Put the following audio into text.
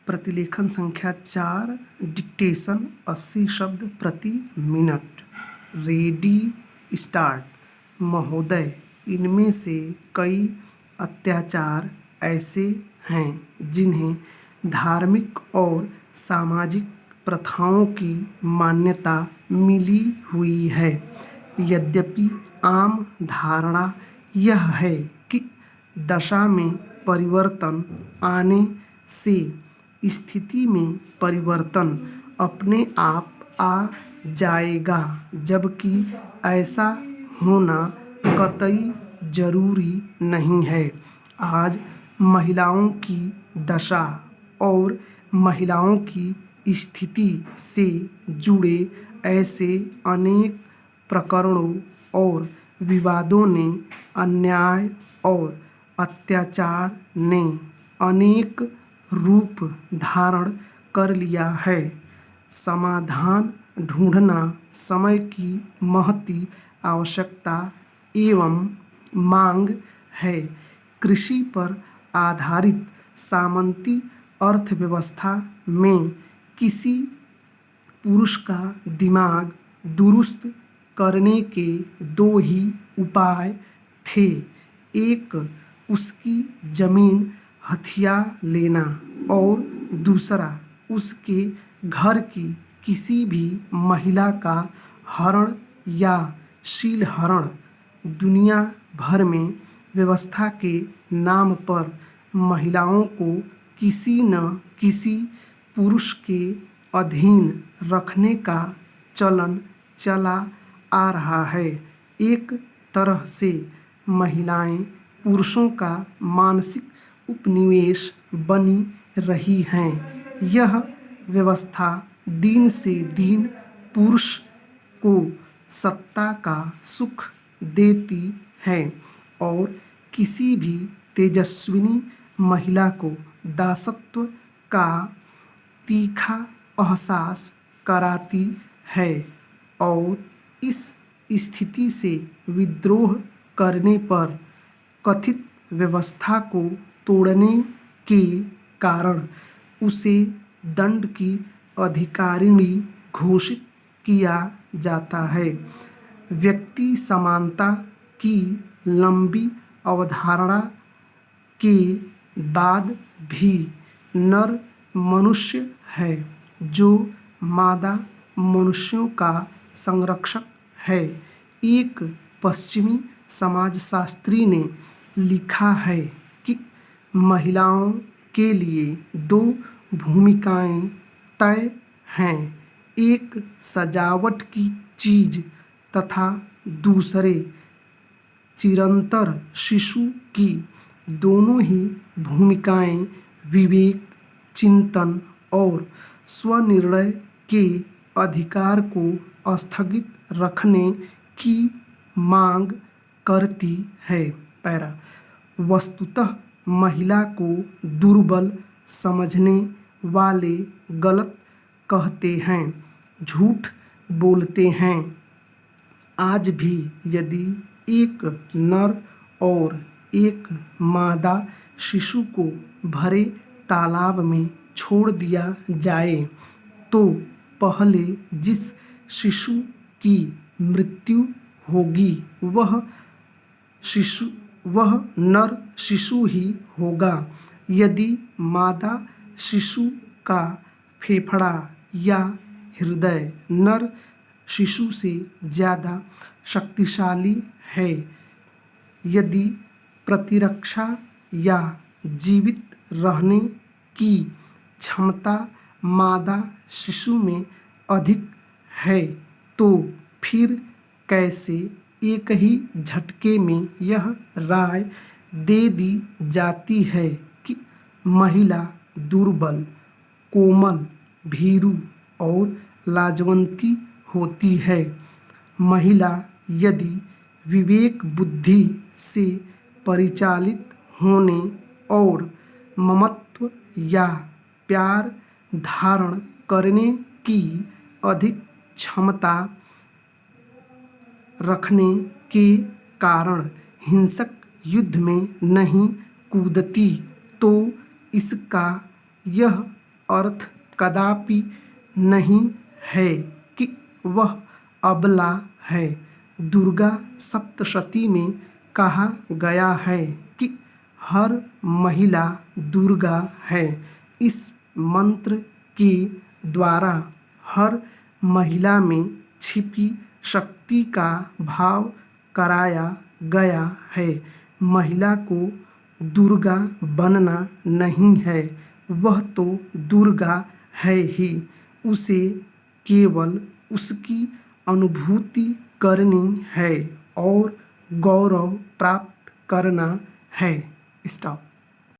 प्रतिलेखन संख्या 4, डिक्टेशन 80 शब्द प्रति मिनट। Ready start. महोदय, इनमें से कई अत्याचार ऐसे हैं जिन्हें धार्मिक और सामाजिक प्रथाओं की मान्यता मिली हुई है। यद्यपि आम धारणा यह है कि दशा में परिवर्तन आने से स्थिति में परिवर्तन अपने आप आ जाएगा, जबकि ऐसा होना कतई जरूरी नहीं है। आज महिलाओं की दशा और महिलाओं की स्थिति से जुड़े ऐसे अनेक प्रकरणों और विवादों ने, अन्याय और अत्याचार ने अनेक रूप धारण कर लिया है। समाधान ढूंढना समय की महती आवश्यकता एवं मांग है। कृषि पर आधारित सामंती अर्थव्यवस्था में किसी पुरुष का दिमाग दुरुस्त करने के दो ही उपाय थे। एक, उसकी जमीन हथिया लेना और दूसरा, उसके घर की किसी भी महिला का हरण या शीलहरण। दुनिया भर में व्यवस्था के नाम पर महिलाओं को किसी न किसी पुरुष के अधीन रखने का चलन चला आ रहा है। एक तरह से महिलाएं पुरुषों का मानसिक उपनिवेश बनी रही हैं। यह व्यवस्था दिन से दिन पुरुष को सत्ता का सुख देती है और किसी भी तेजस्विनी महिला को दासत्व का तीखा एहसास कराती है और इस स्थिति से विद्रोह करने पर कथित व्यवस्था को तोड़ने के कारण उसे दंड की अधिकारिणी घोषित किया जाता है। व्यक्ति समानता की लंबी अवधारणा के बाद भी नर मनुष्य है जो मादा मनुष्यों का संरक्षक है। एक पश्चिमी समाजशास्त्री ने लिखा है कि महिलाओं के लिए दो भूमिकाएं तय हैं, एक सजावट की चीज तथा दूसरे चिरंतर शिशु की। दोनों ही भूमिकाएं विवेक, चिंतन और स्वनिर्णय के अधिकार को स्थगित रखने की मांग करती है। पैरा, वस्तुतः महिला को दुर्बल समझने वाले गलत कहते हैं, झूठ बोलते हैं। आज भी यदि एक नर और एक मादा शिशु को भरे तालाब में छोड़ दिया जाए तो पहले जिस शिशु की मृत्यु होगी वह नर शिशु ही होगा। यदि मादा शिशु का फेफड़ा या हृदय नर शिशु से ज़्यादा शक्तिशाली है, यदि प्रतिरक्षा या जीवित रहने की क्षमता मादा शिशु में अधिक है, तो फिर कैसे एक ही झटके में यह राय दे दी जाती है कि महिला दुर्बल, कोमल, भीरू और लाजवंती होती है। महिला यदि विवेक बुद्धि से परिचालित होने और ममत्व या प्यार धारण करने की अधिक क्षमता रखने के कारण हिंसक युद्ध में नहीं कूदती, तो इसका यह अर्थ कदापि नहीं है कि वह अबला है। दुर्गा सप्तशती में कहा गया है कि हर महिला दुर्गा है। इस मंत्र के द्वारा हर महिला में छिपी शक्ति का भाव कराया गया है। महिला को दुर्गा बनना नहीं है, वह तो दुर्गा है ही। उसे केवल उसकी अनुभूति करनी है और गौरव प्राप्त करना है। स्टॉप।